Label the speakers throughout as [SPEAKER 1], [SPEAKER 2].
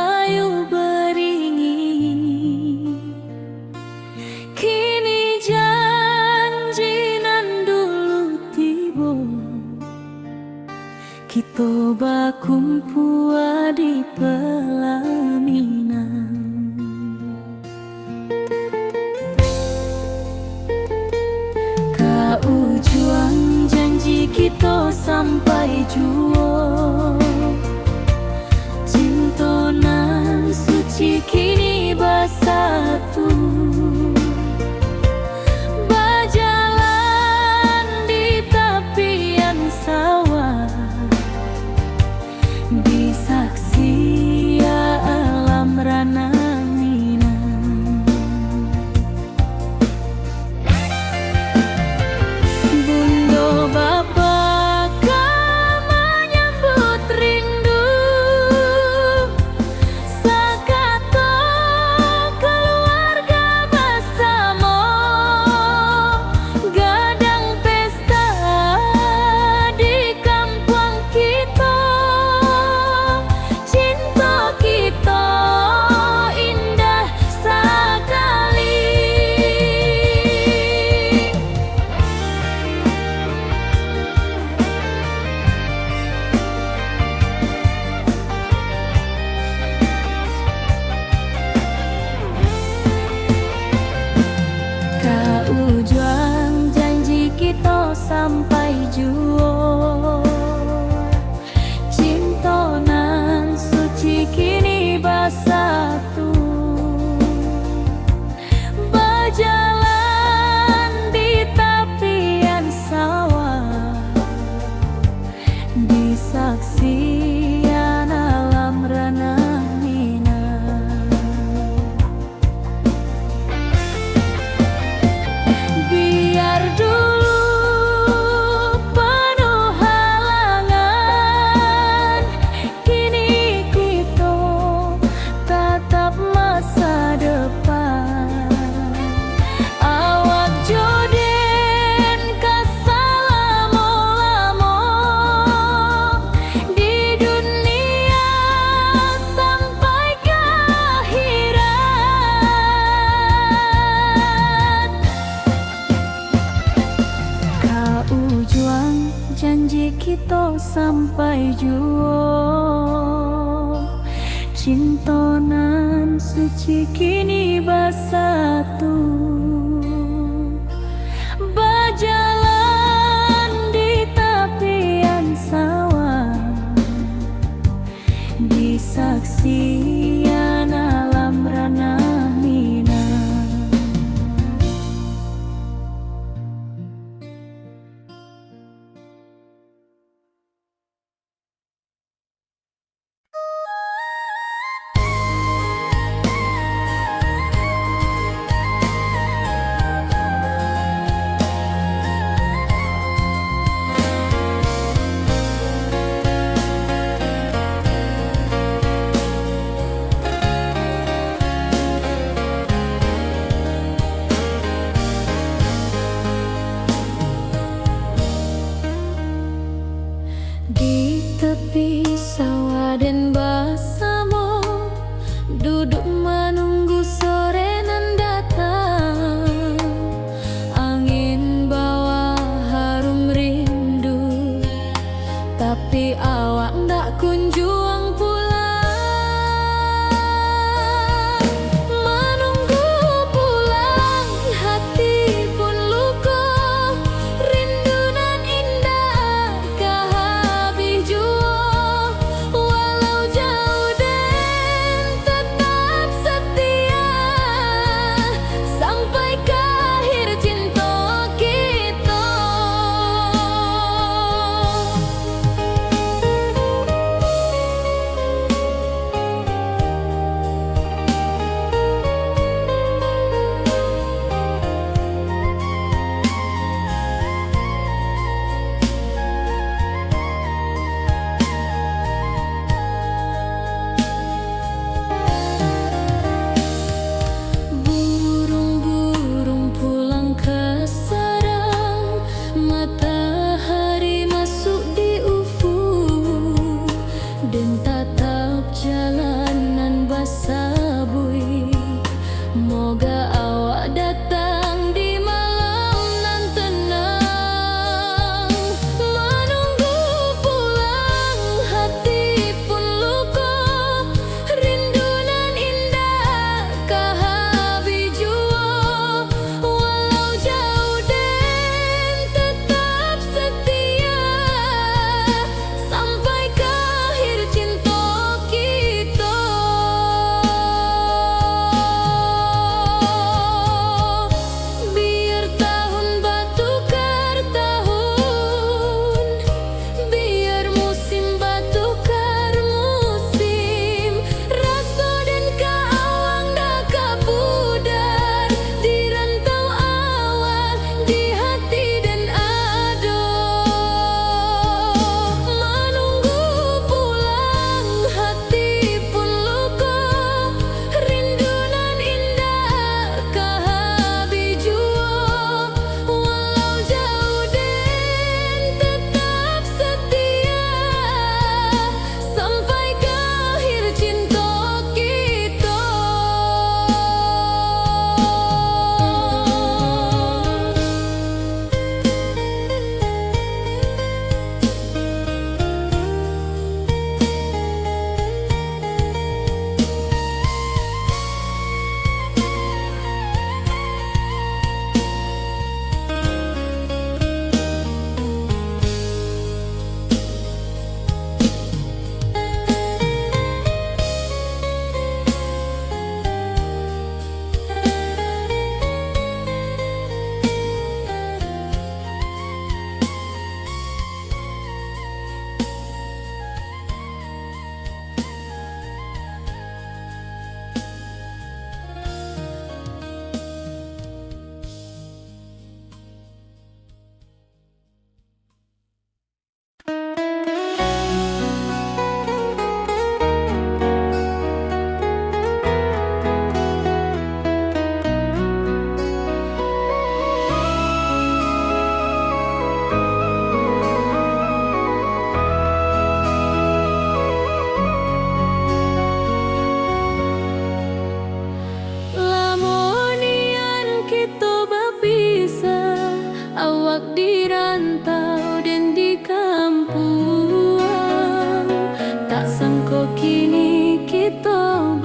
[SPEAKER 1] rahayu beringin. Kini janji nan dulu tiba, kita bakumpul di pelaminan. Kau juang janji kita sampai jua, cinta nan suci kini bersatu. Berjalan di tepian sawah, disaksi alam rana Minang. Bunda bapa kau menyambut rindu, sekata keluarga bersama, gadang pesta di kampung kita. Cinta kita indah sekali. Kau juang janji kita sampai jua, cinta nan suci kini bersatu. Berjalan di tepian sawah, disaksikan alam rana Minang. Biar dulu penuh halangan, kini kita tatap masa depan. Awak joden kesalamo-lamo di dunia sampai ke akhirat. Kau juang janji kita sampai jua, cinta nan suci kini bersatu. Berjalan di tepian sawah, disaksikan alam rana Minang.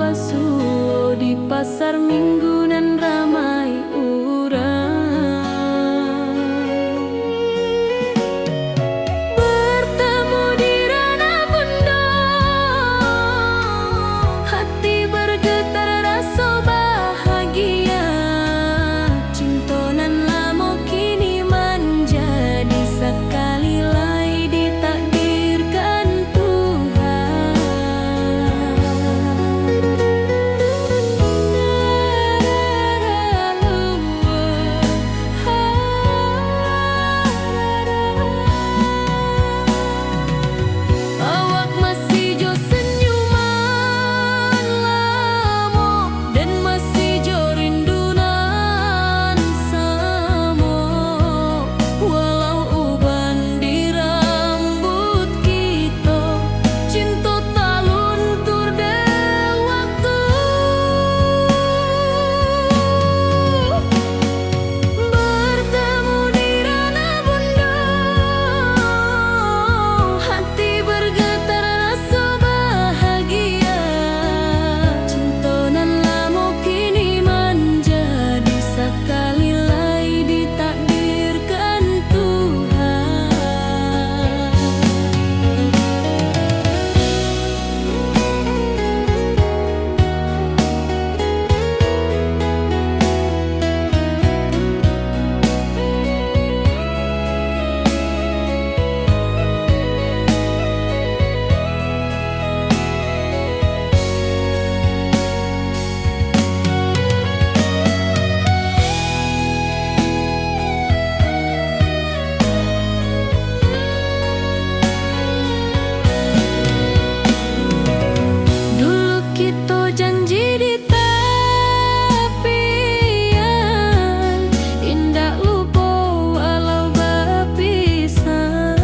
[SPEAKER 1] basuh di pasar minggu nan ramai urang. Bertemu di ranah bunda, hati bergetar rasa bahagia. Cinta nan lama kini menjadi sekali lai ditakdirkan Tuhan. Awak masih jo senyuman lamo dan masih jo rindunan samo. Walau uban di rambut kita, cinta tak luntur de waktu. Bertemu di ranah bunda, hati bergetar rasa bahagia. Cinta nan lama kini menjadi sekali lai ditakdirkan Tuhan. Dulu kita janji di tepian, indah lupa walau berpisah.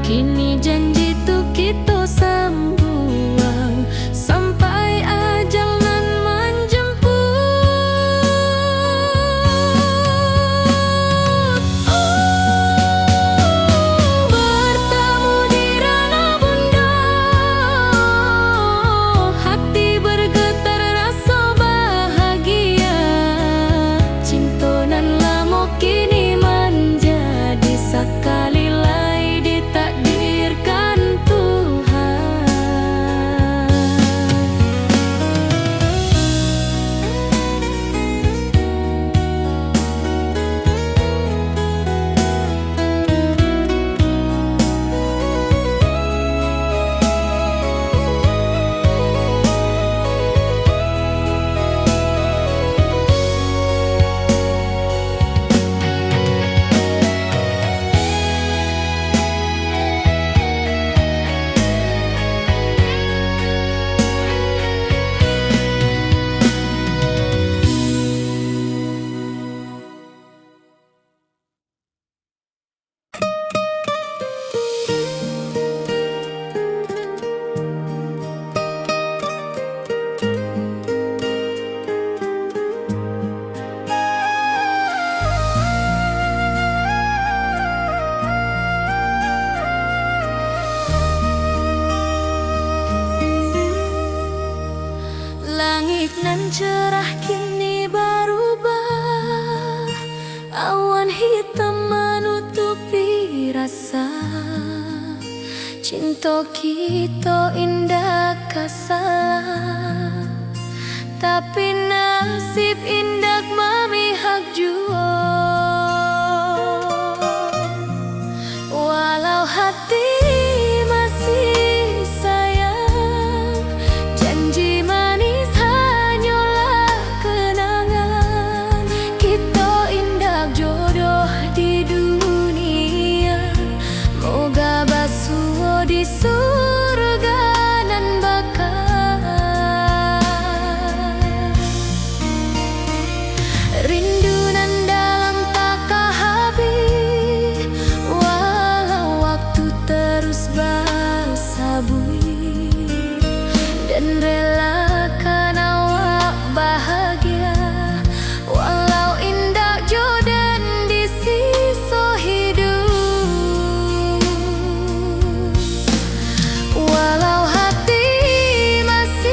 [SPEAKER 1] Kini janji tu kita sambuang sampai ajal nan menjemput. Bertemu di ranah bunda, hati bergetar rasa bahagia. Cinta nan lama kini menjadi sekali lai ditakdirkan Tuhan. Langit nan cerah kini berubah, awan hitam menutupi rasa. Cinta kita indah kasalah, tapi nasib indah memihak jua. Walau hati masih sayang, janji manis hanyalah kenangan. Kita indah jodoh di dunia, moga basuh di surga nan bakal. Rindu nan dalam tak habis, walau waktu terus bersabui, dan relakan awak bahagia. Walau indah jodan di sisa hidup, walau hati masih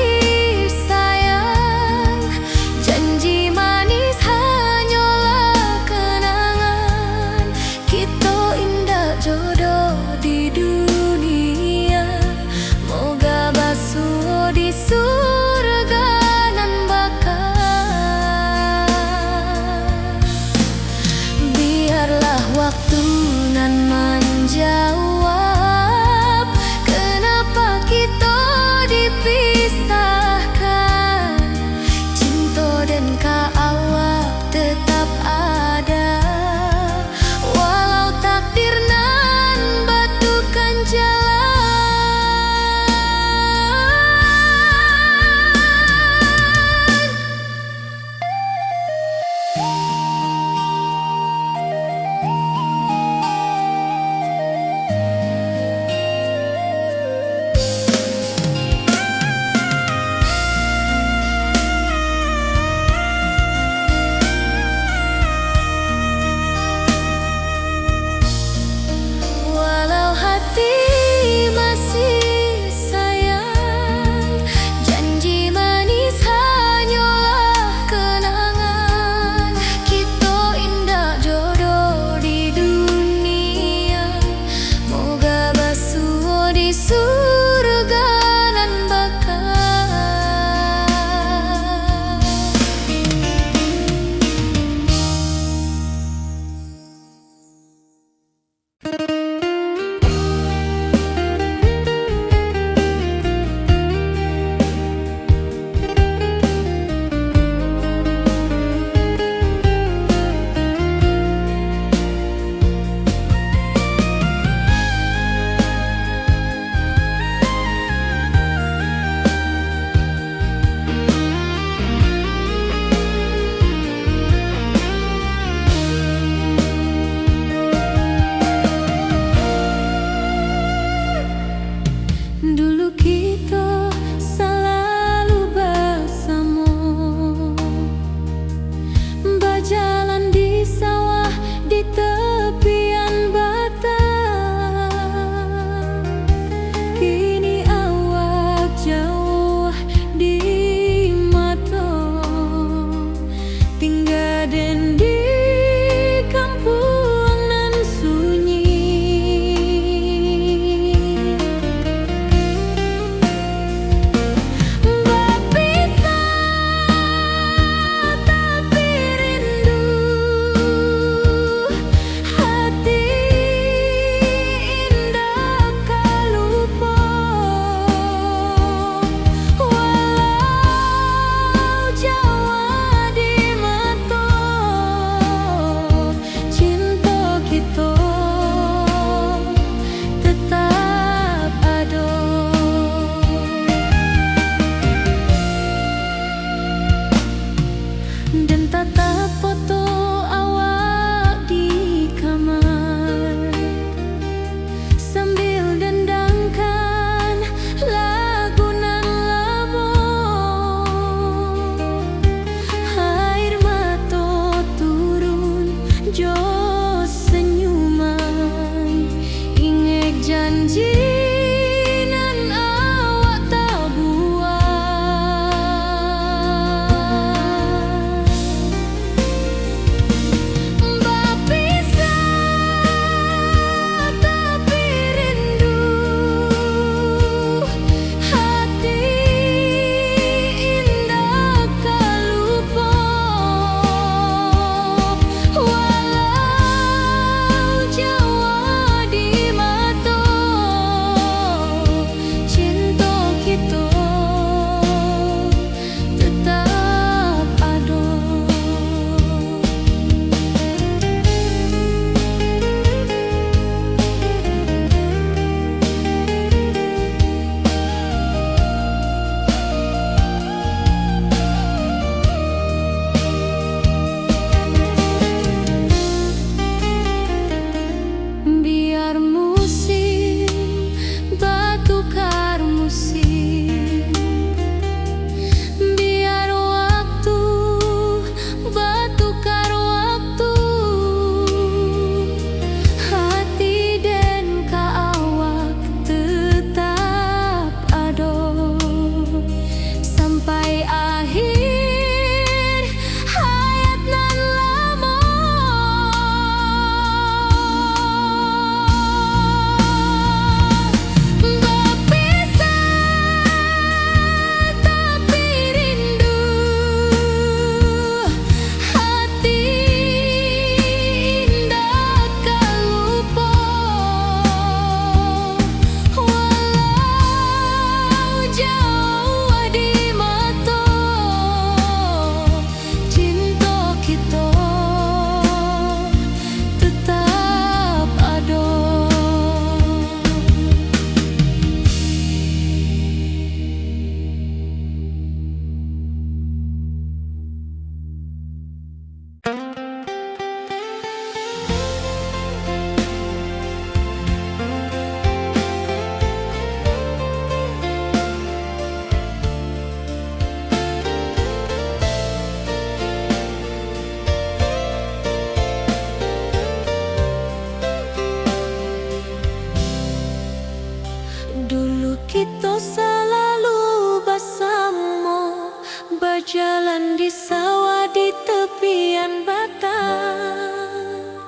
[SPEAKER 1] berjalan di sawah di tepian batang.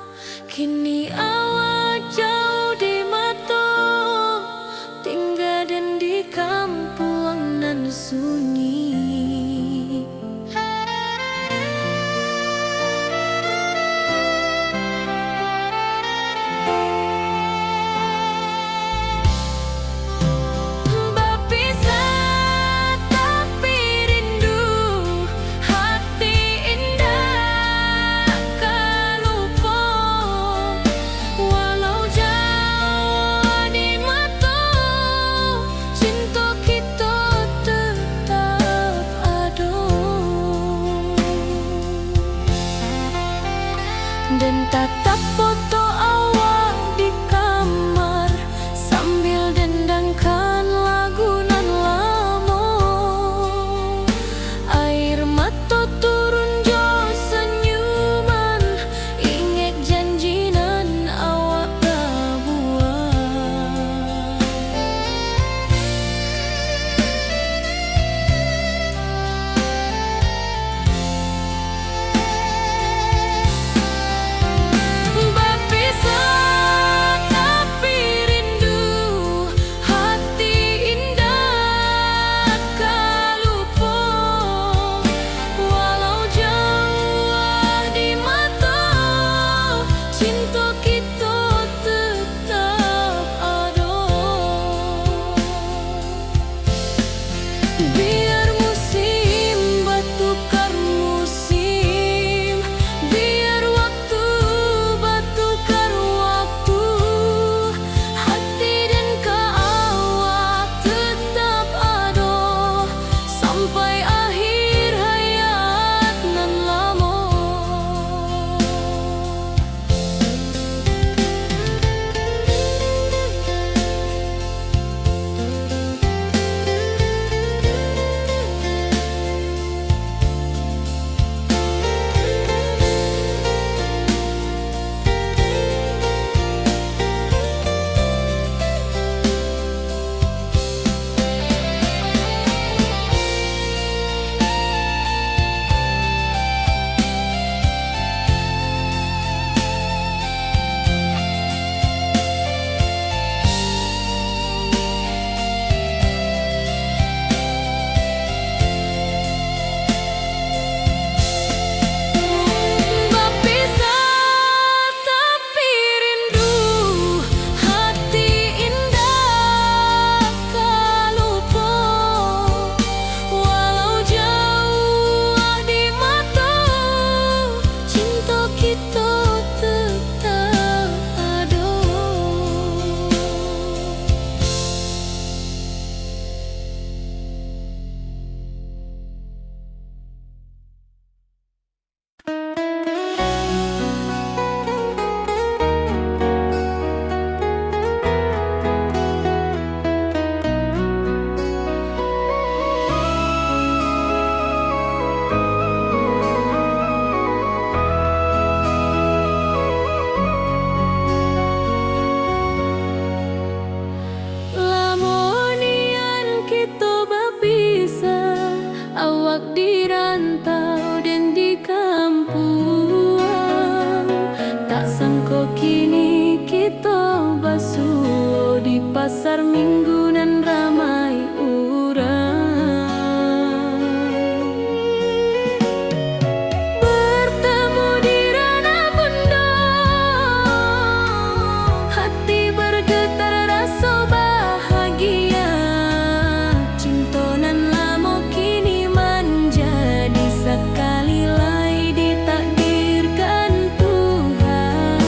[SPEAKER 1] Kini awak jauh di mata, tinggal dan di kampung nan sunyi. Dan tatap foto awak di kamar sambil dendangkan lagu nan lama. Air mata turun jo senyuman, ingat janji nan awak buat. Biar musim bertukar musim, biar waktu bertukar waktu, hati dan ke awak tetap ada sampai akhir hayat nan lama. Awak di rantau dan di kampung, tak sangka kini kita basuh di pasar minggu nan ramai urang. Bertemu di ranah bunda, hati bergetar rasa bahagia. Cinta nan lama kini menjadi sekali lagi ditakdirkan Tuhan.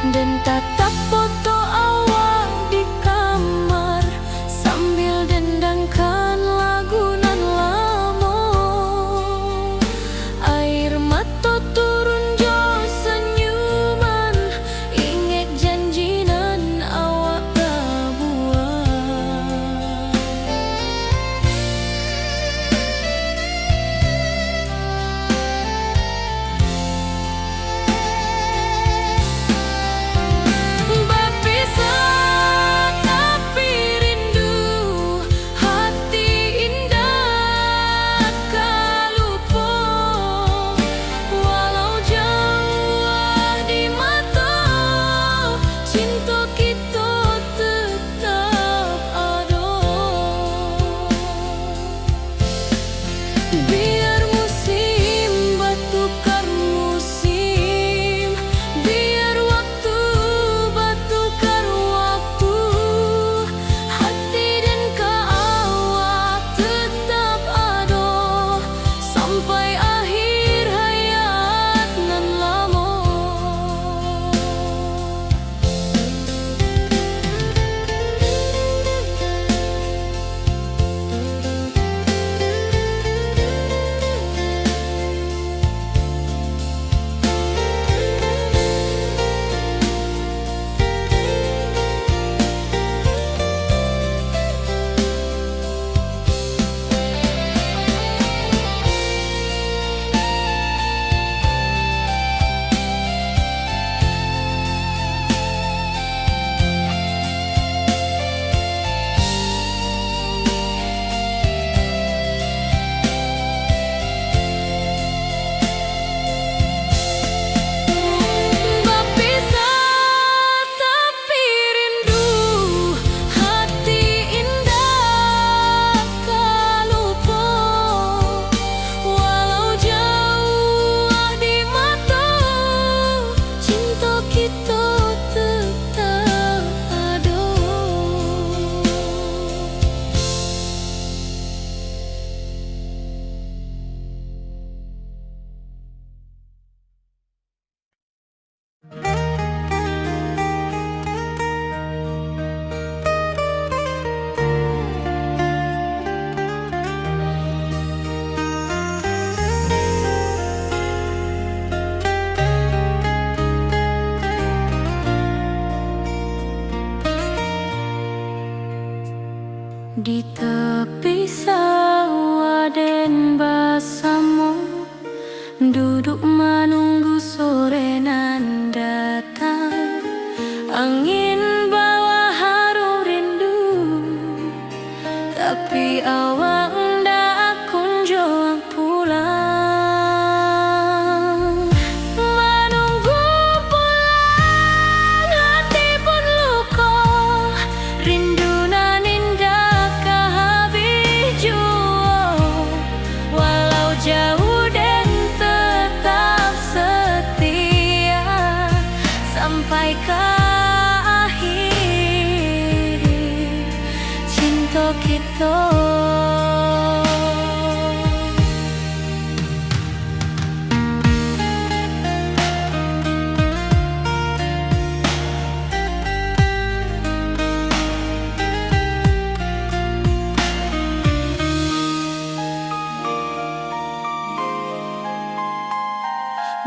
[SPEAKER 1] Dan tatap foto awal di kamar sambil dendangkan lagu nan lamo. Air mata turun jo senyuman, inget janji nan awak buat. Berpisah tapi rindu, hati indah kalupo. Walau jauh di mata, cinta kita tetap ada. Biar musim bertukar musim, biar waktu bertukar waktu, hati dan awak tetap ada sampai akhir hayat nan lamo. Berpisah tapi rindu, hati indah kalupo. Walau jauh di mata, cinta kita tetap ada. Di tepi sawah den bersama, duduk menunggu sore nan datang. Angin bawa harum rindu, tapi awak ndak kunjung pulang. Menunggu pulang, hati pun luka, rindu nan indah kehabis jua. Walau jauh dan tetap setia sampai ke akhir cinta kita.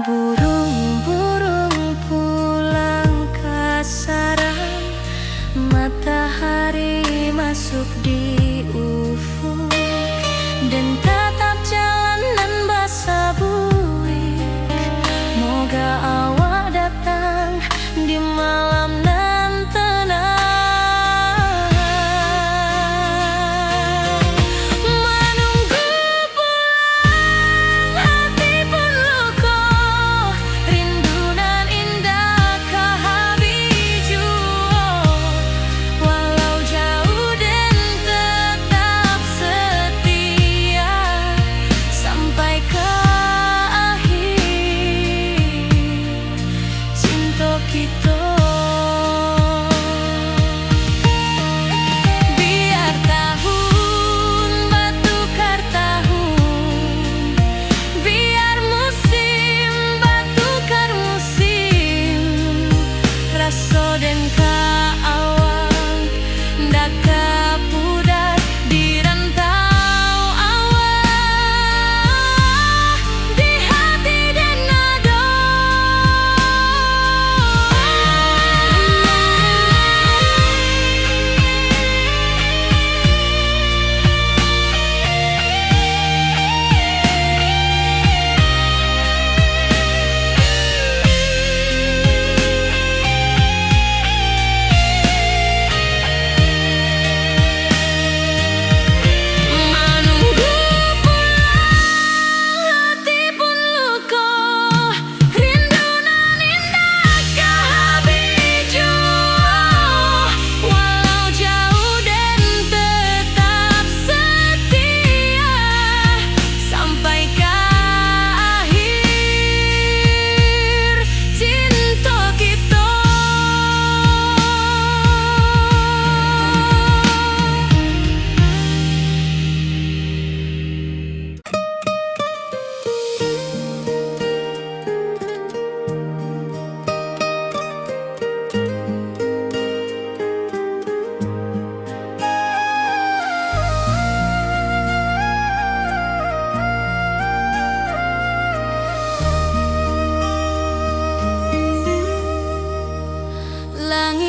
[SPEAKER 1] Burung-burung pulang ke sarang, matahari masuk di ufuk.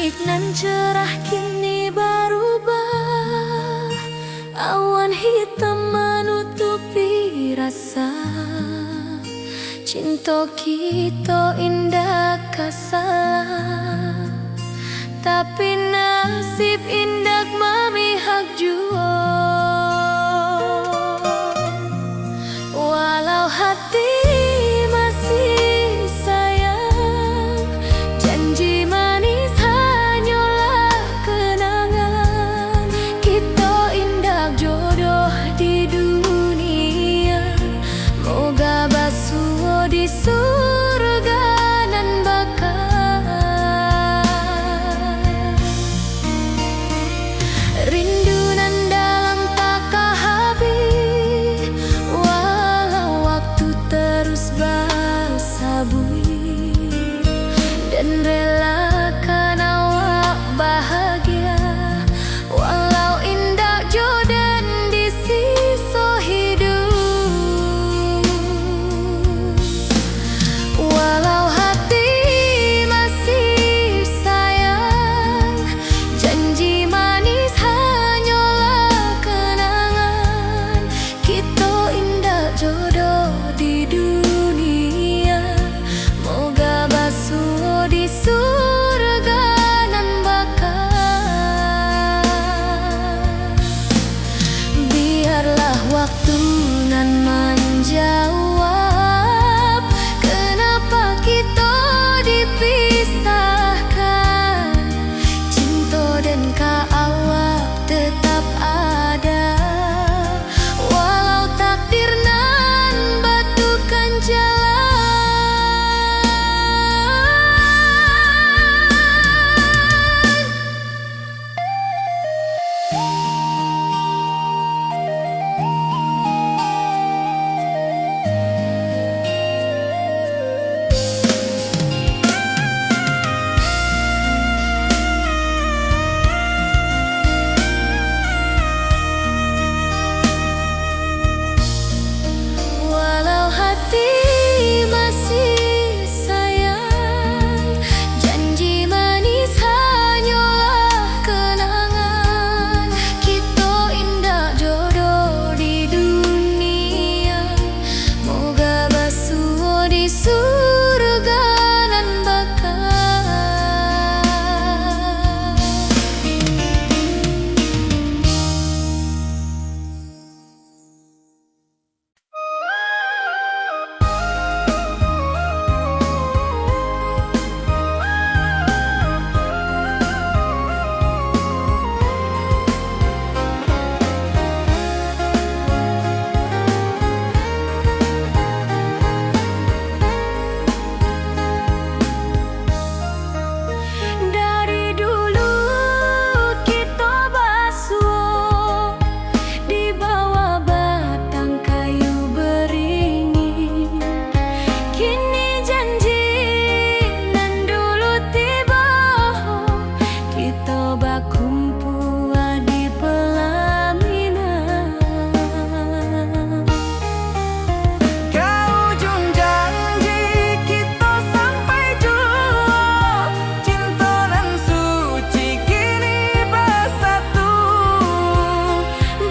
[SPEAKER 1] Langit nan cerah kini berubah, awan hitam menutupi rasa. Cinta kita indah kasalah, tapi nasib indah memihak jua. Walau hati masih sayang, janji manis hanyalah kenangan. Kita indah jodoh di dunia, moga basuh di surga nan bakal. Rindu nan dalam tak habis, walau waktu terus bersabui, dan relakan awak bahagia, walau indah jodan di sisa hidup. Walau hati masih sayang, janji manis hanyalah kenangan. Kita indah jodoh di dunia, moga basuh di surga nan bakal. Biarlah waktu nan menjawab, kenapa kita dipisahkan. Cinta dan awak tetap ada, walau takdir nan batukan jalan. Walau hati masih sayang, janji manis hanyalah kenangan. Kita indah jodoh di dunia, moga basuh di surga nan bakal. Dari dulu kita basuh di bawah batang kayu beringin. Kini janji nan dulu tiba, kita berkumpul di pelaminan. Ke ujung janji kita sampai jua, cinta nan suci kini bersatu.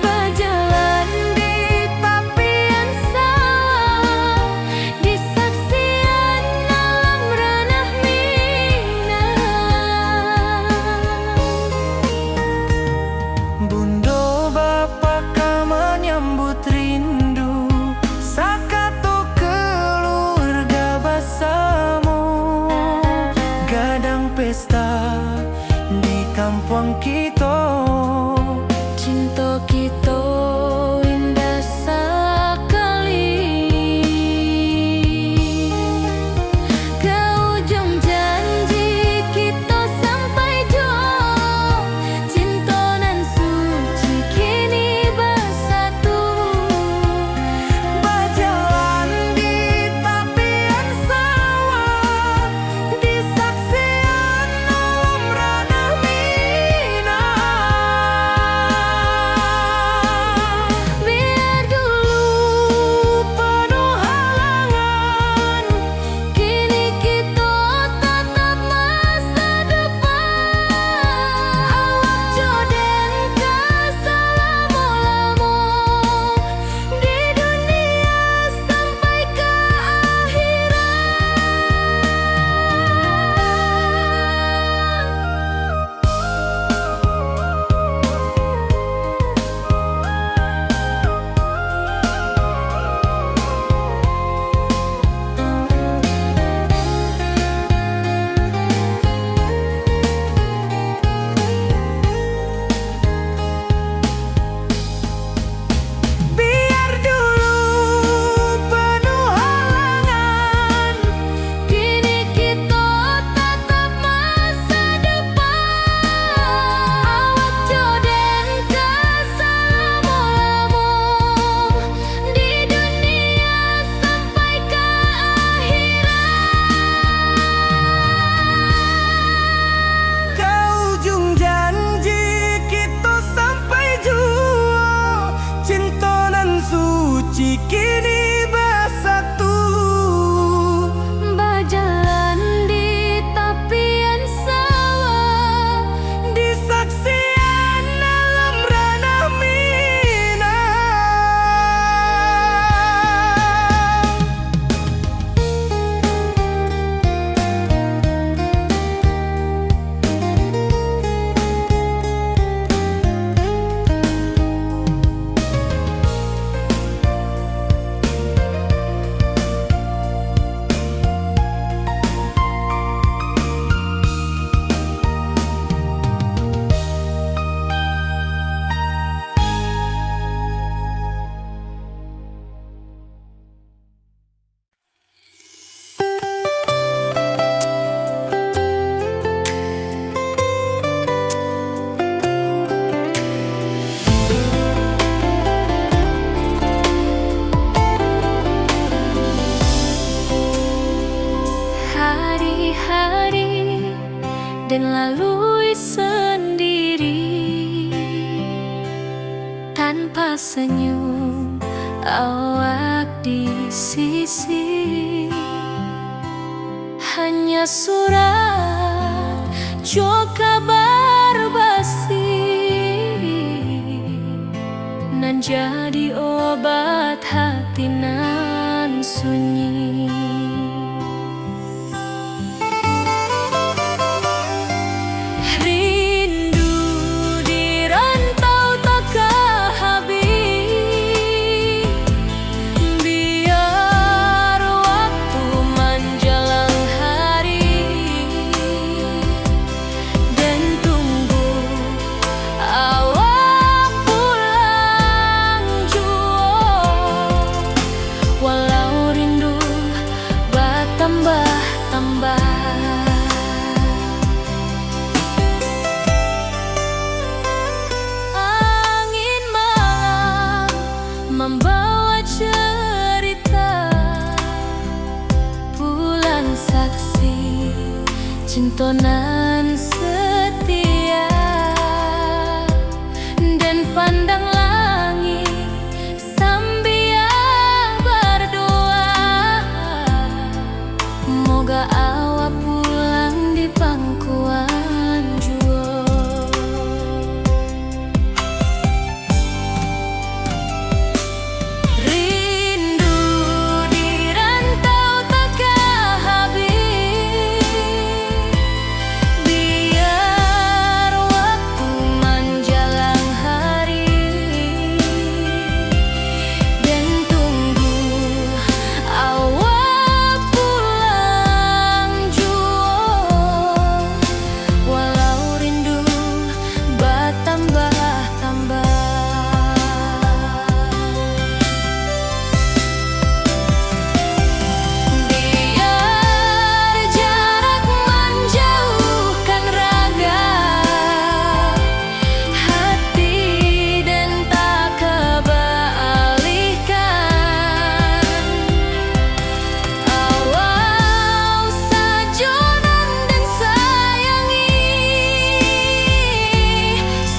[SPEAKER 1] Berjalan di tepian sawah, di saksian alam ranah Minang. Bunda bapa ka menyambut rindu, sakatu keluarga bersama. Gadang pesta di kampung kita, cinta kita indah sekali. Ke ujung janji kita sampai jua, cinta nan suci kini bersatu. Berjalan di tepian sawah, di saksian alam ranah Minang. dan lalui sendiri tanpa senyum awak di sisi. Hanya surat jo kabar basi nan jadi obat hati nan sunyi. Rindu di rantau takkan habis, biar waktu menjelang hari dan tunggu awak pulang jua. Walau rindu bertambah-tambah, angin malam membawa cerita, bulan saksi cintonan setia, dan pandang langit sambil berdoa, moga awak pulang di pangkuan jua. Rindu di rantau takkan habis, biar waktu menjelang hari dan tunggu awak pulang jua. Walau rindu bertambah-tambah, biar jarak menjauhkan raga hati dan tak kebalikan. Awak sajonan dan sayangi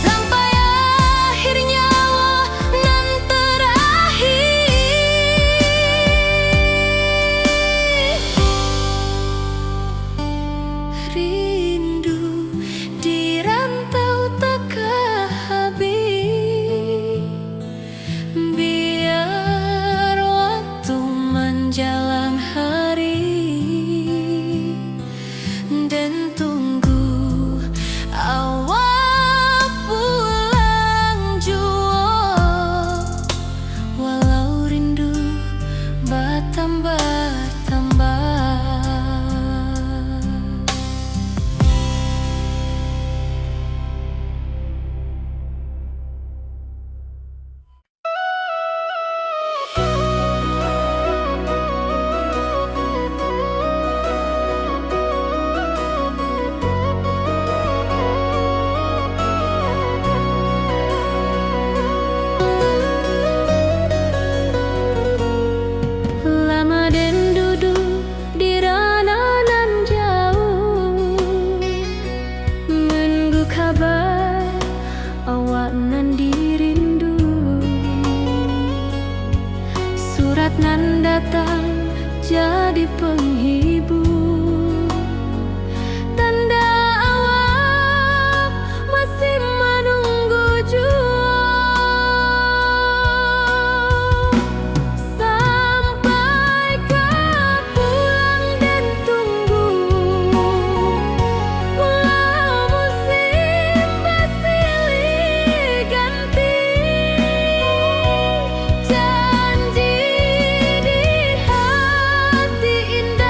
[SPEAKER 1] sampai akhir nyawa nan terakhir. Rindu di rantau takkan habis, biar waktu menjelang hari dan tunggu awak pulang jua. Walau rindu bertambah-tambah. Lama dan duduk di ranah nan jauh, menunggu kabar awak nan dirindu. Surat nan datang jadi penghibur, tanda awak masih menunggu jua. Sampai kau pulang dan tunggu, walau musim bersilih ganti, janji di hati indah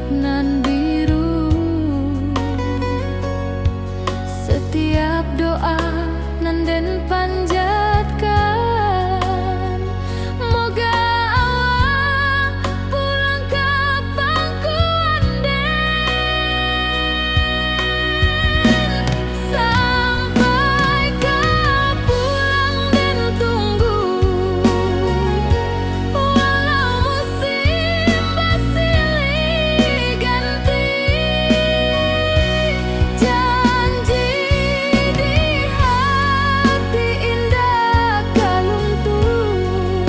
[SPEAKER 1] langit nan biru. Setiap doa nan den panjatkan, moga Allah pulang ke pangkuan den. Sampai ke pulang den tunggu, walau musim bersilih ganti. Janji di hati indah kaluntung,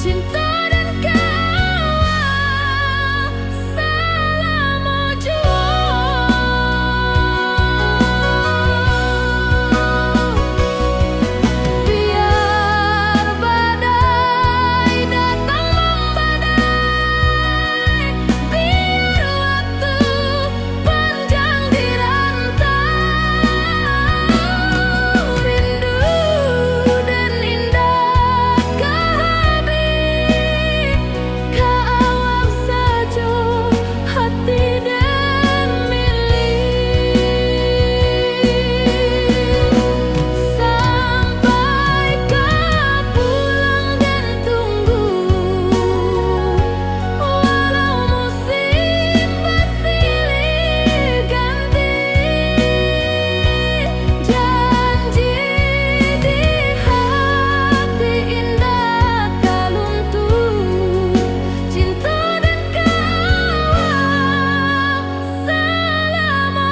[SPEAKER 1] cinta dan kawal selama juang. Biar badai datang membadai, biar waktu panjang dirantau, rindu dan indah kehabis, kawal saja hati dan milik. Sampai ke pulang dan tunggu, walau musim bersilih ganti. Janji di hati indah kaluntung, cinta dan kawal selama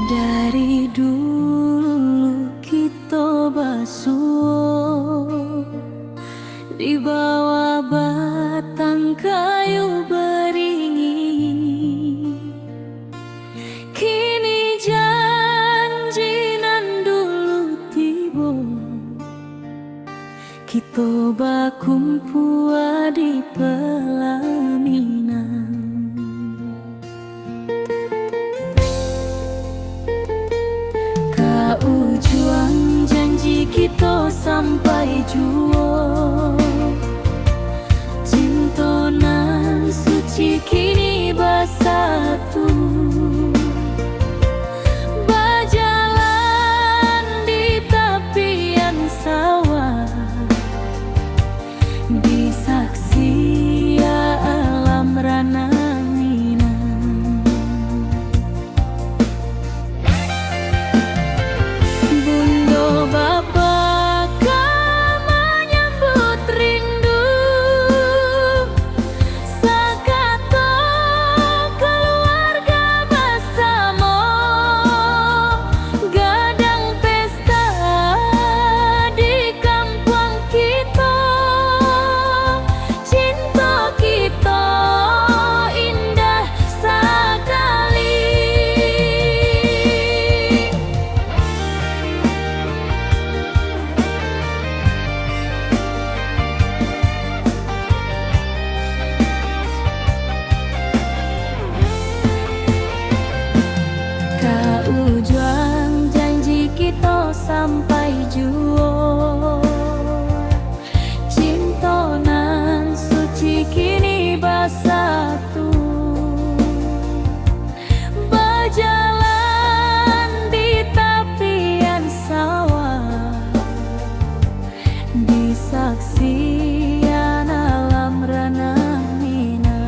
[SPEAKER 1] dari dulu kita basuh di bawah batang kayu beringin. Kini janji nan dulu tiba, kita bakumpul di pelaminan. Ujung janji kita sampai jua, cinta nan suci kini bersatu. Berjalan di tepian sawah, di saksi alam rana Bapa saksian alam ranah mina.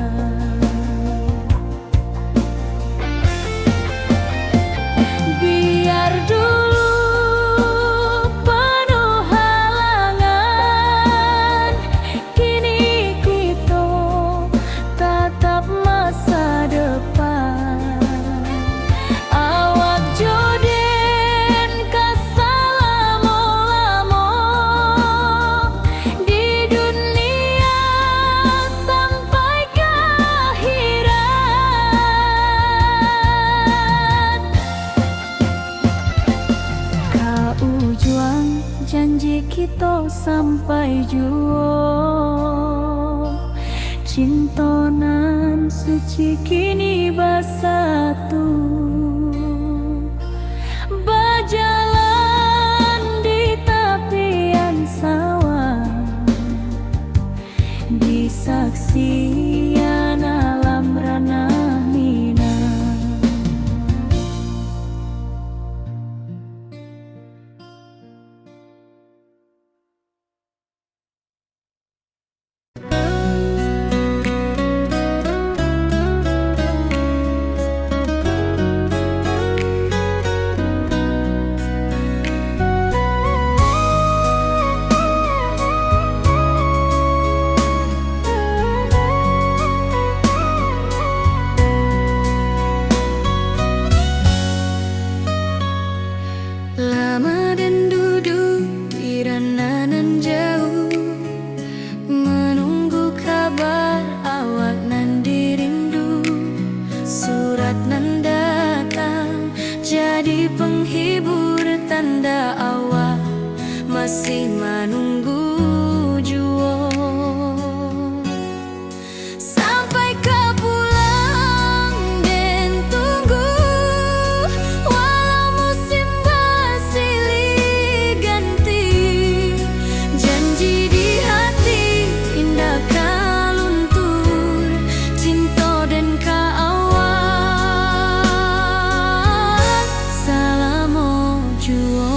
[SPEAKER 1] Biar dulu penuh halangan, kini kita tatap masa depan. Awak joden kasalamo-lamo di dunia sampai ke akhirat. Kaujuang janji kita sampai jua, cintonan suci kini bersatu. Berjalan di tepian sawah, di saksian alam ranah mina. Lama dan duduk di ranah nan jauh, menunggu kabar awak nan dirindu. Surat nan datang jadi penghibur, tanda awak masih menunggu jua. Sampai kau pulang dan tunggu, walau musim bersilih ganti. Janji di hati indah kau luntur, cinta dan kau awak salamo jua.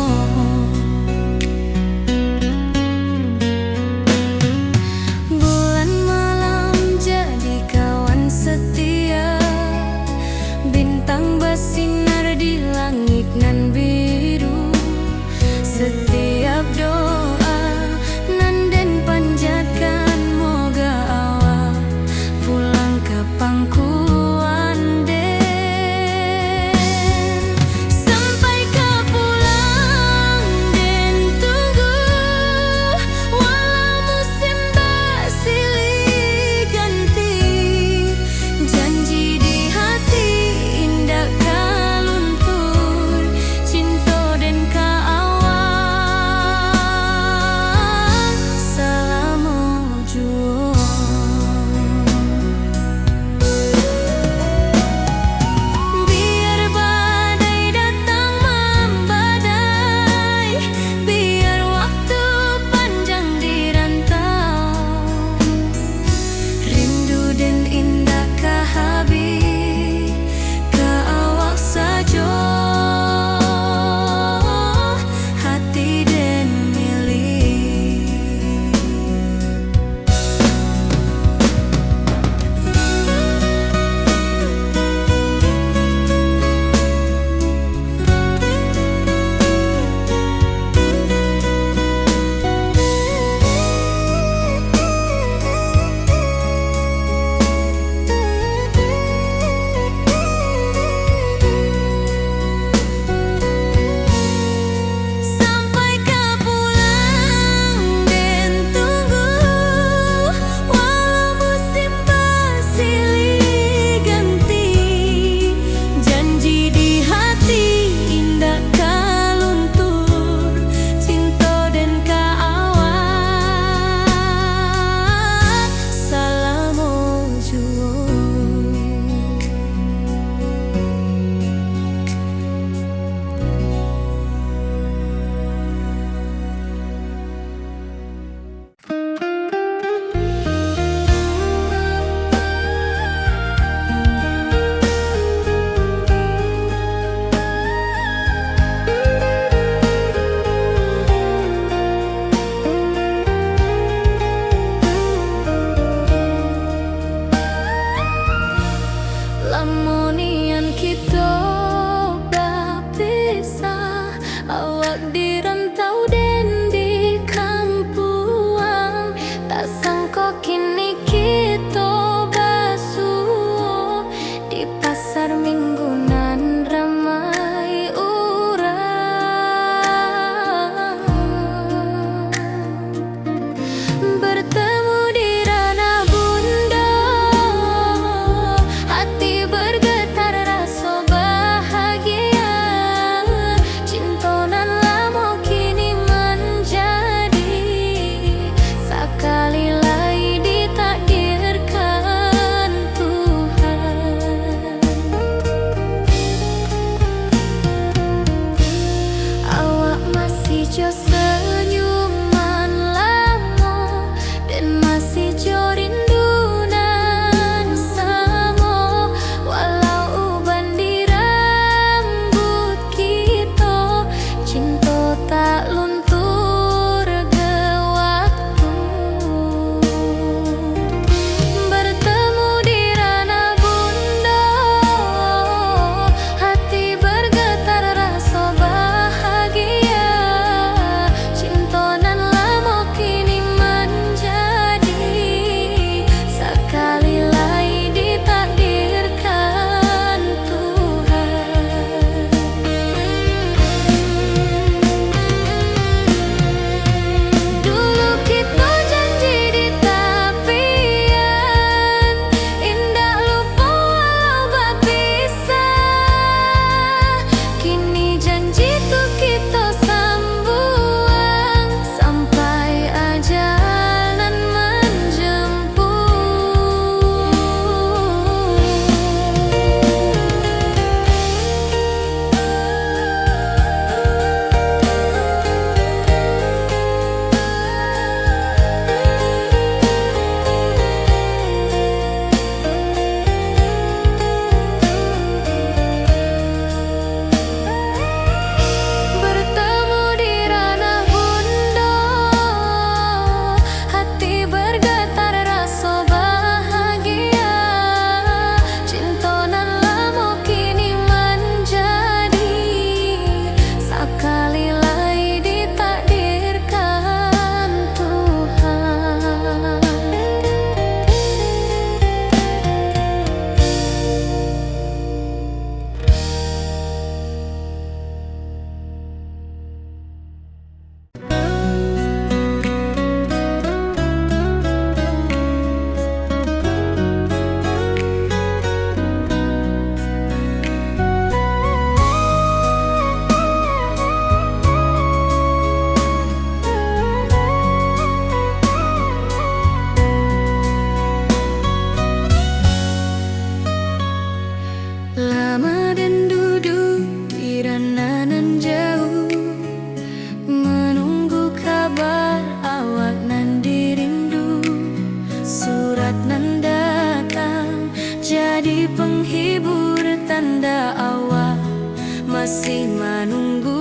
[SPEAKER 1] masih menunggu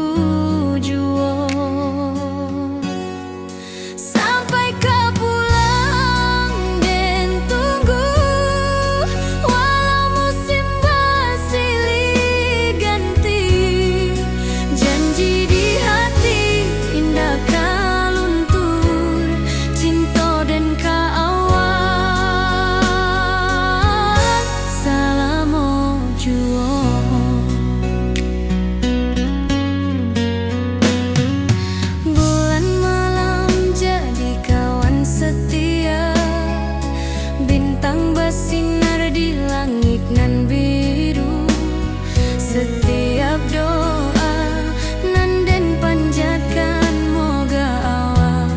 [SPEAKER 1] jua. Sampai kau pulang dan tunggu, walau musim bersilih ganti. Janji di hati indah kau luntur, cinta dan kaawak selama jua. Bulan malam jadi kawan setia, bintang bersinar di langit nan biru. Setiap doa nan den panjatkan, moga awak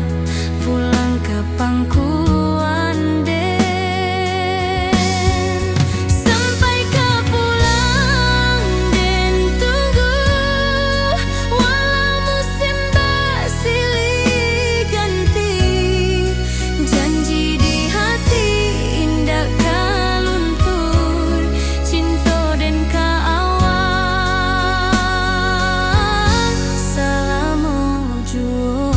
[SPEAKER 1] pulang ke pangkuan den. Sampai kau pulang dan tunggu, walau musim bersilih ganti. Janji di hati indah kau luntur, cinta dan kaawak selama jua.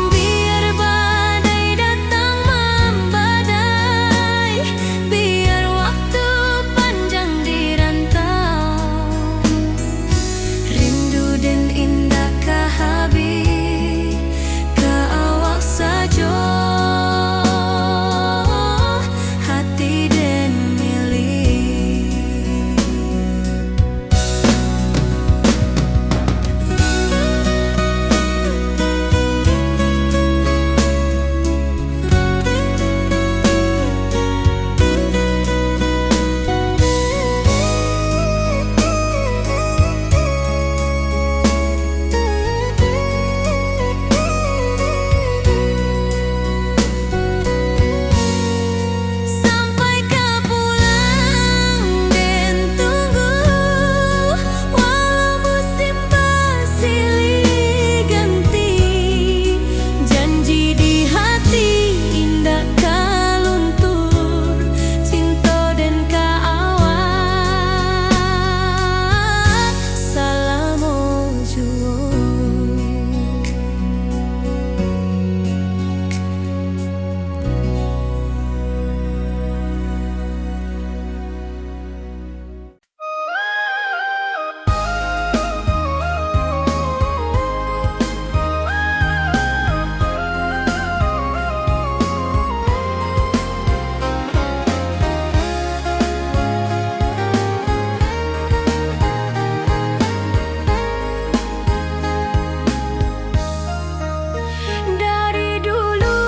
[SPEAKER 1] Biar badai datang membadai, biar waktu panjang dirantau, rindu dan indah kah habis ke awak saja, hati dan milik. Sampai kau pulang dan tunggu, walau musim bersilih ganti. Janji di hati indah kau luntur, cinta dan kaawak selama jua. Dari dulu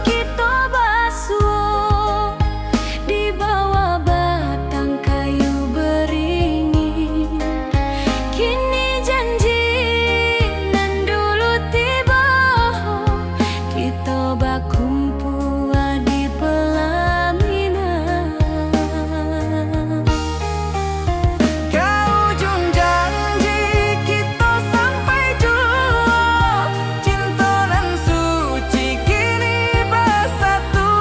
[SPEAKER 1] kita basuh di bawah batang kayu beringin. Kini janji nan dulu tiba, kita berkumpul di pelaminan. Ke ujung janji kita sampai jua, cinta dan suci kini bersatu.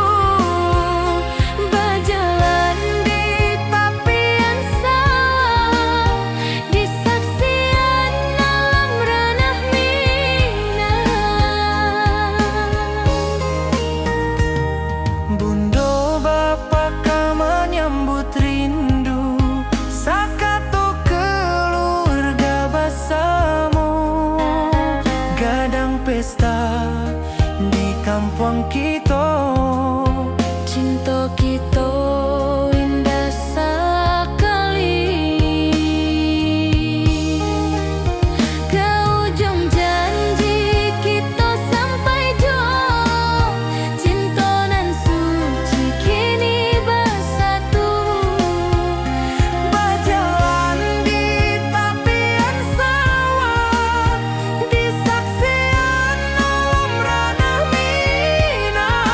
[SPEAKER 1] Berjalan di tepian sawah, di saksian alam ranah Minang. Bunda bapa kau menyambut rindu, sakatu keluarga bersama. Gadang pesta di kampung kita, cinta kita indah sekali. Ke ujung janji kita sampai jua, cinta nan suci kini bersatu. Berjalan di tepian sawah, di saksian alam ranah Minang.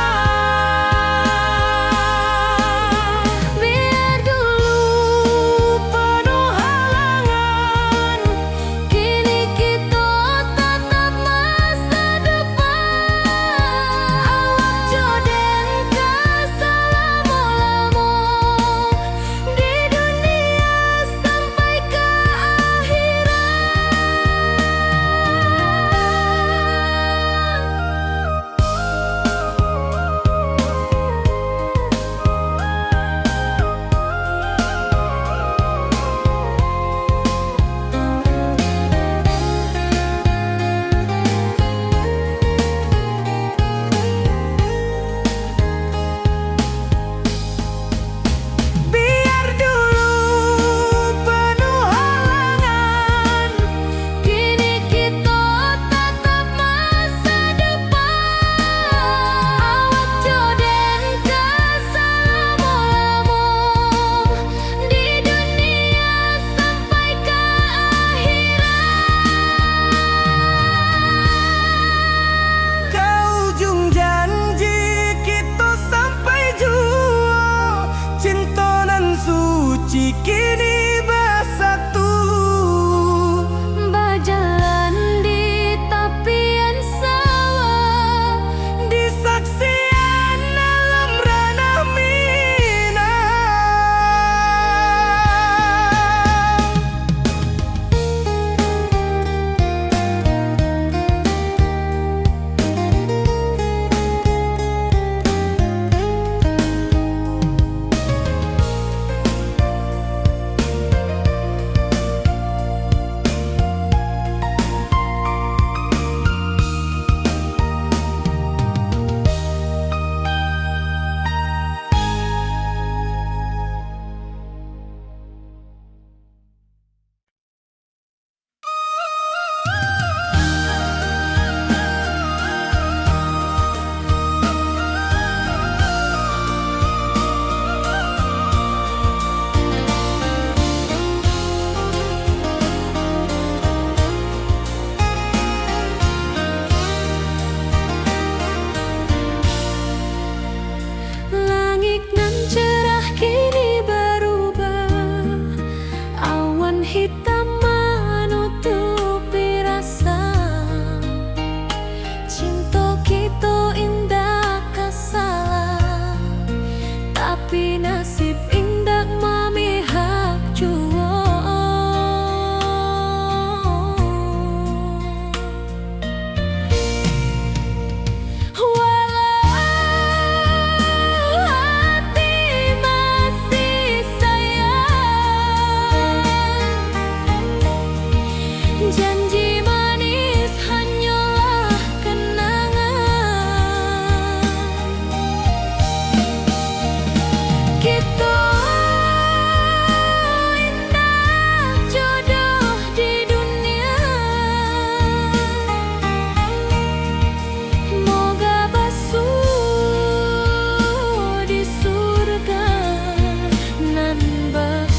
[SPEAKER 1] Janji manis hanyalah kenangan. Kita indah jodoh di dunia. Moga basuh di surga nan bakal.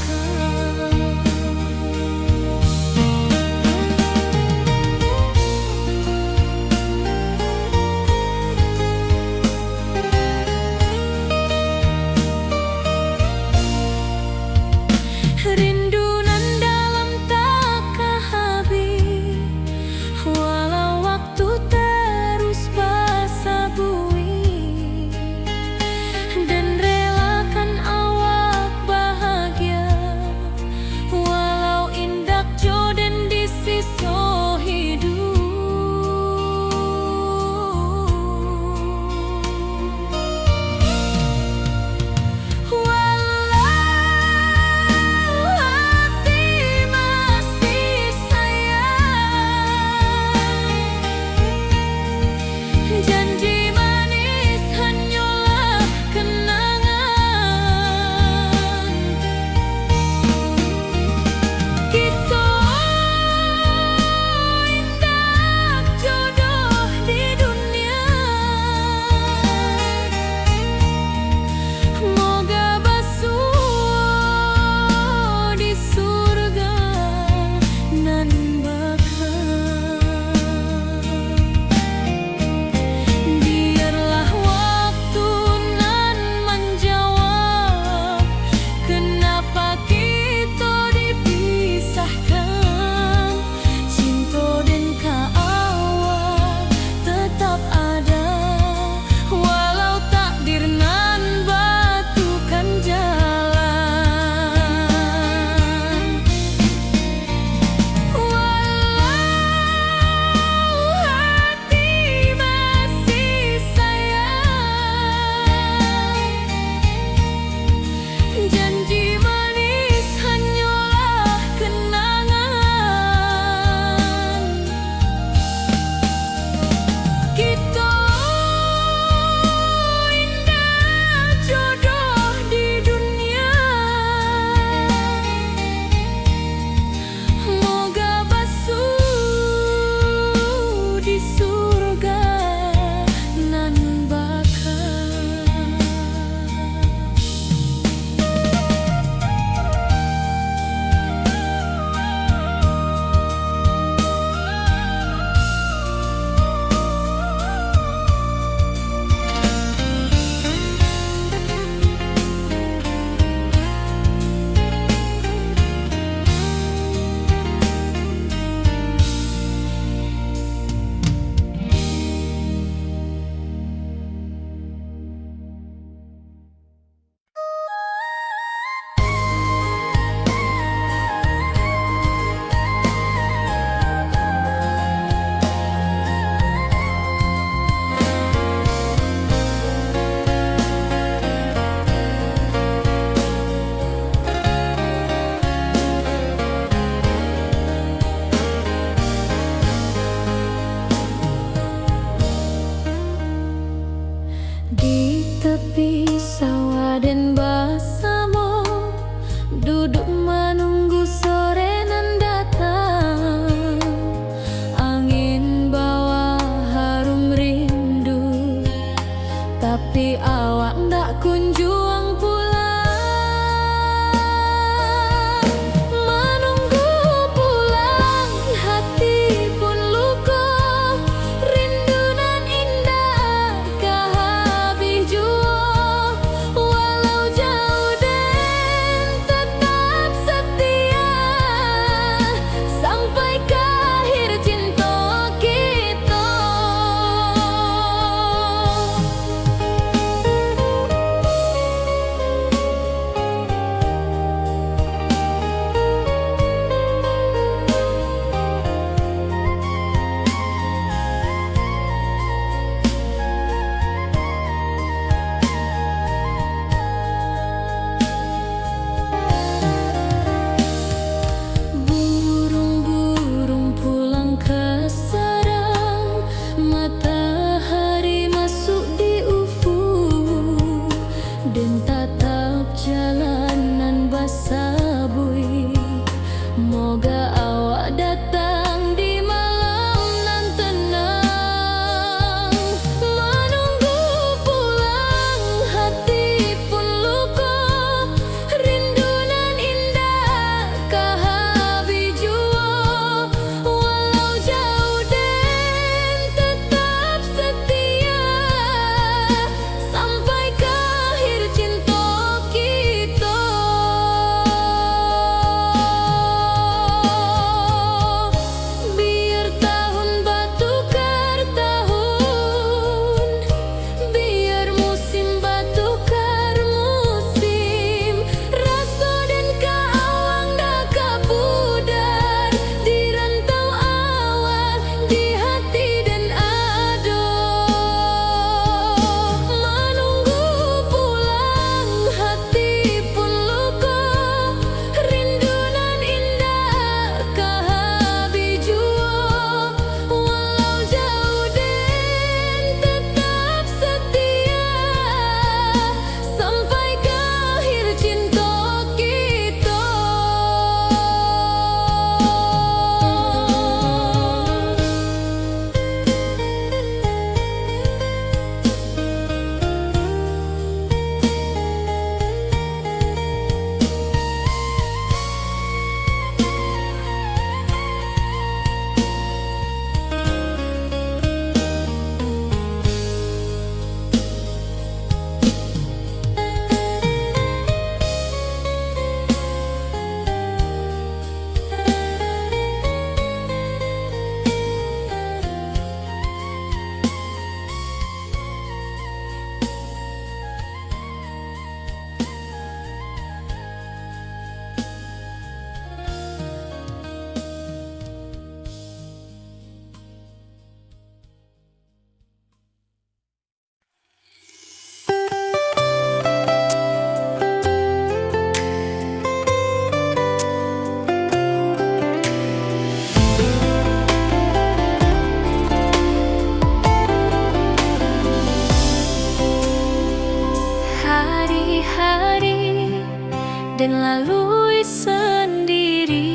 [SPEAKER 1] biarin lalui sendiri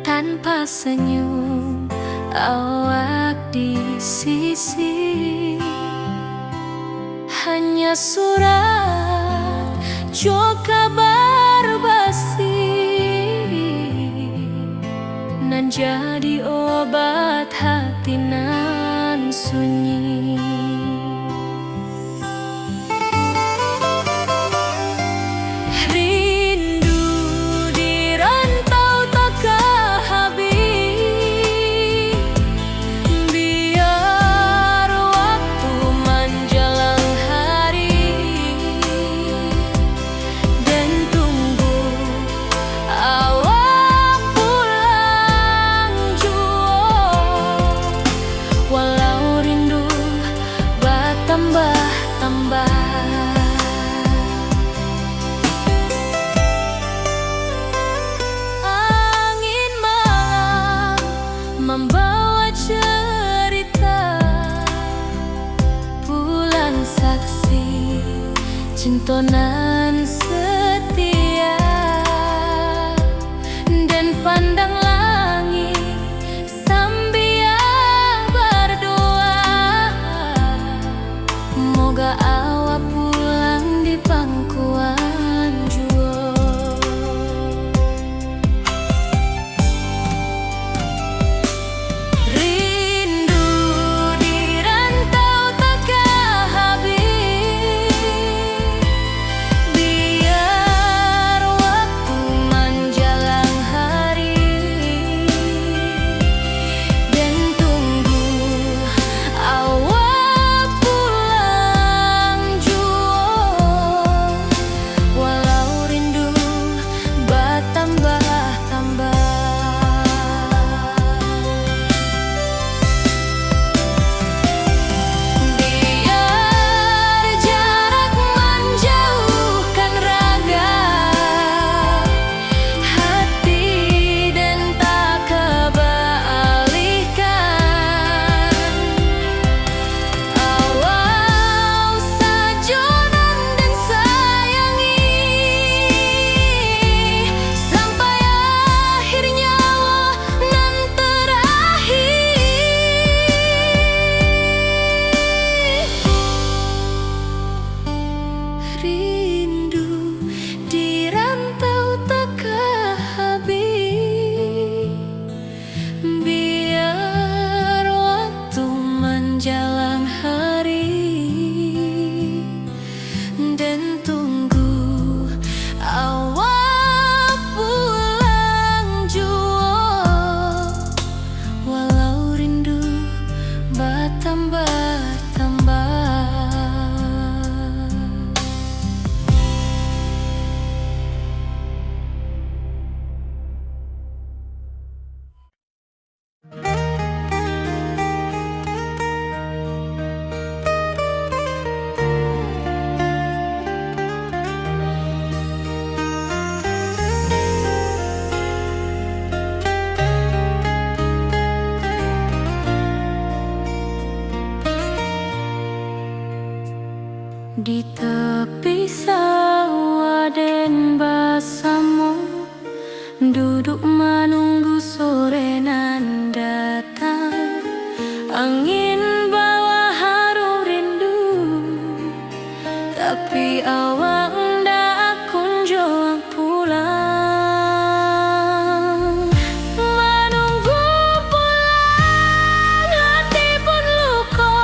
[SPEAKER 1] tanpa senyum awak di sisi. Hanya surat jo kabar basi nan jadi obat hati nan sunyi. Rindu di rantau takkan habis, biar waktu menjelang hari dan tunggu awak pulang jua. Walau rindu bertambah-tambah, angin malam membawa cerita, bulan saksi cintonan setia, dan pandang langit sambil berdoa, moga awak pulang di pangkuan jua. Rindu di rantau takkan habis, biar waktu menjelang hari dan tunggu awak pulang jua. Walau rindu bertambah-tambah, biar jarak menjauhkan raga hati dan tak kebalihkan. Awal sajonan dan sayangi sampai akhir nyawa nan terakhir. Rindu di rantau takkan habis, biar waktu menjelang hari dan tunggu awak pulang jua. Walau rindu bertambah-tambah. Di tepi sawah den basamu, duduk menunggu sore nan datang. Angin bawa harum rindu, tapi awak ndak kunjung pulang. Menunggu pulang hati pun luka,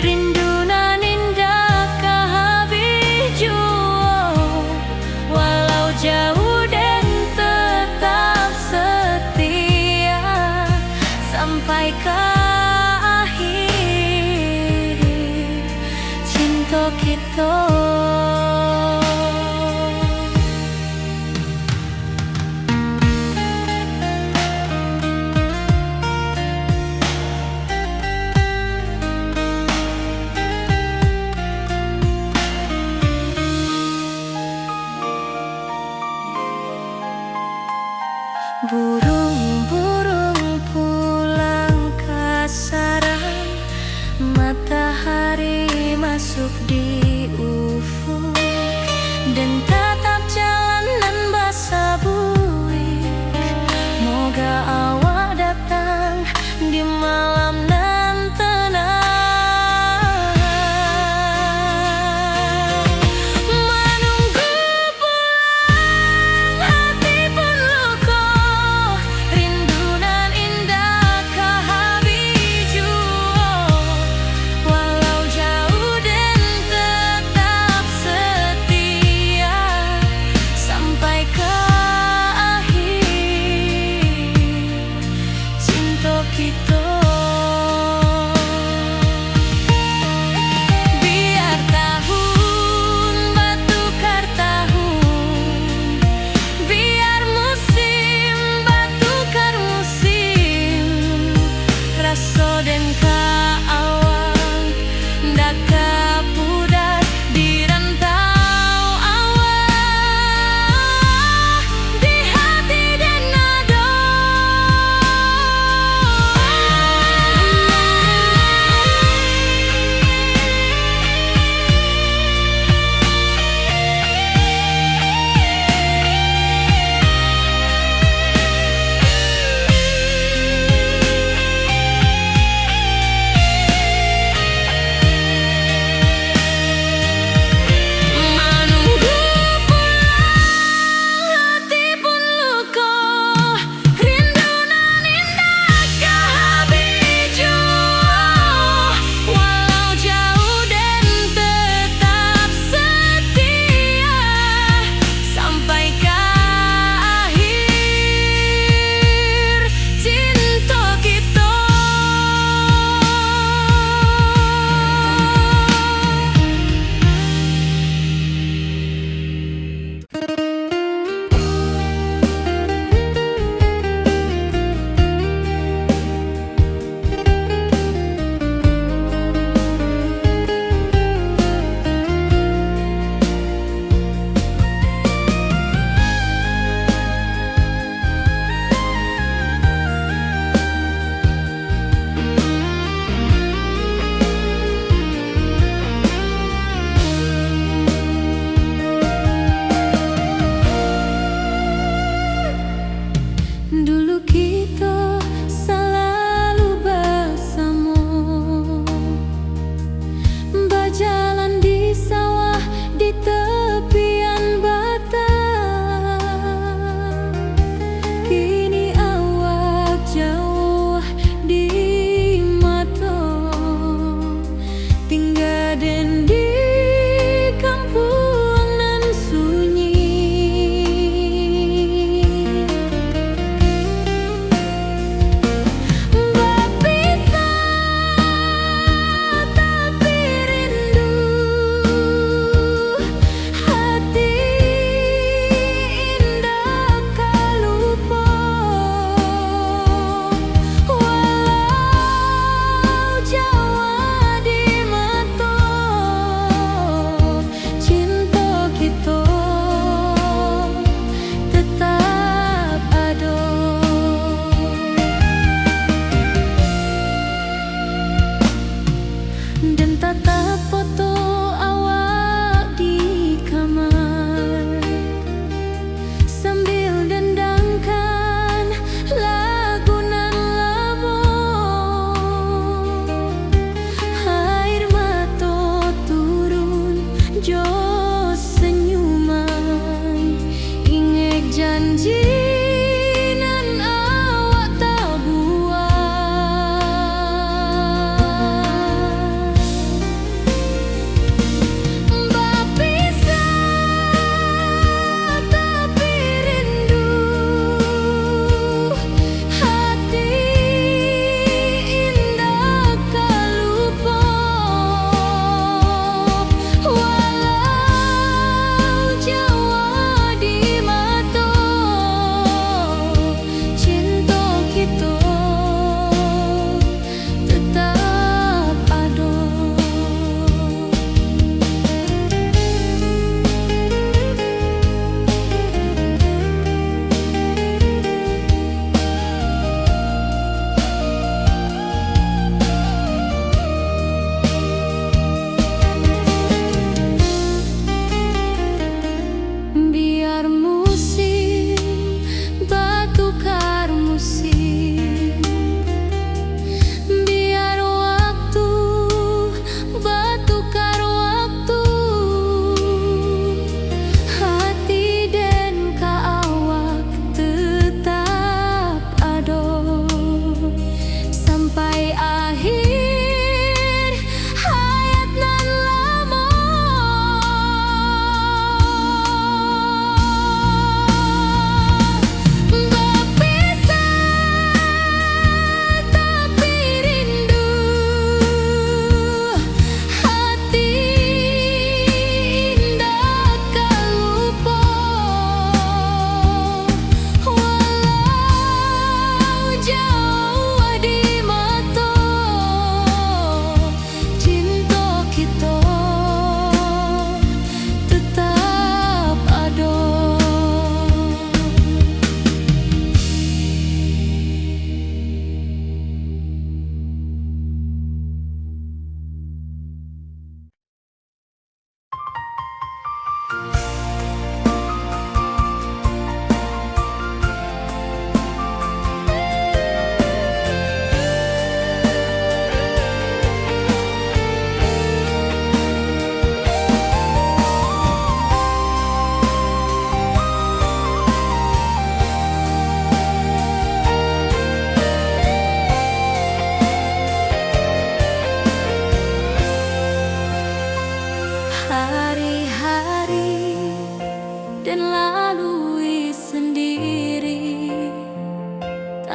[SPEAKER 1] rindu nan indah kah habis jua. Walau jauh dan tetap setia sampai ke akhir cinta kita. Burung-burung pulang ke sarang, matahari masuk di ufuk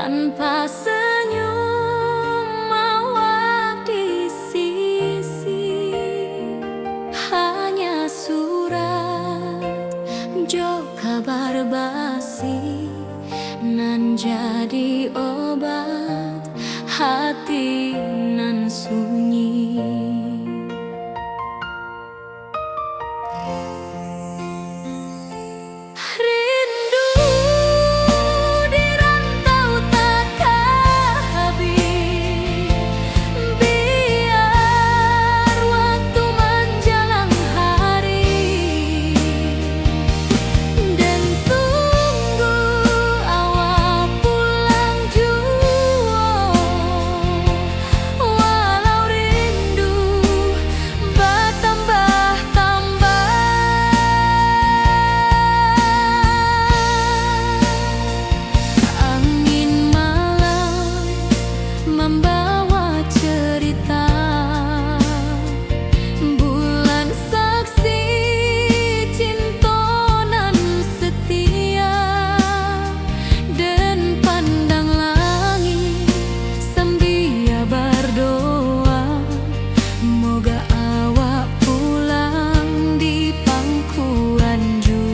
[SPEAKER 1] tanpa senyum awak di sisi, hanya surat jo kabar basi nan jadi obat hati nan sunyi. Membawa cerita bulan saksi cintonan setia, dan pandang langit sambil berdoa moga awak pulang di pangkuan jua.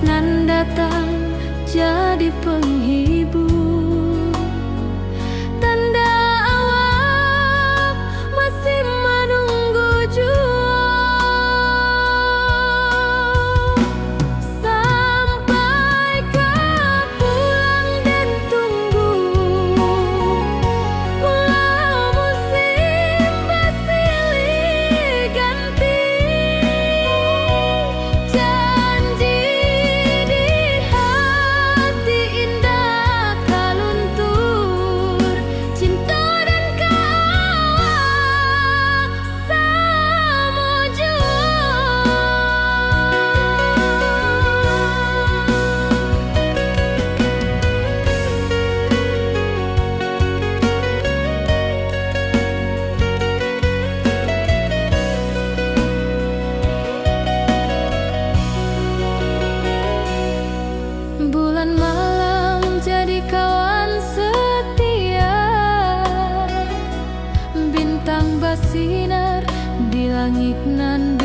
[SPEAKER 1] Nan datang jadi penghibur, tanda awak masih menunggu jua. Sampai kau pulang dan tunggu pulangmu bersinar di langit nan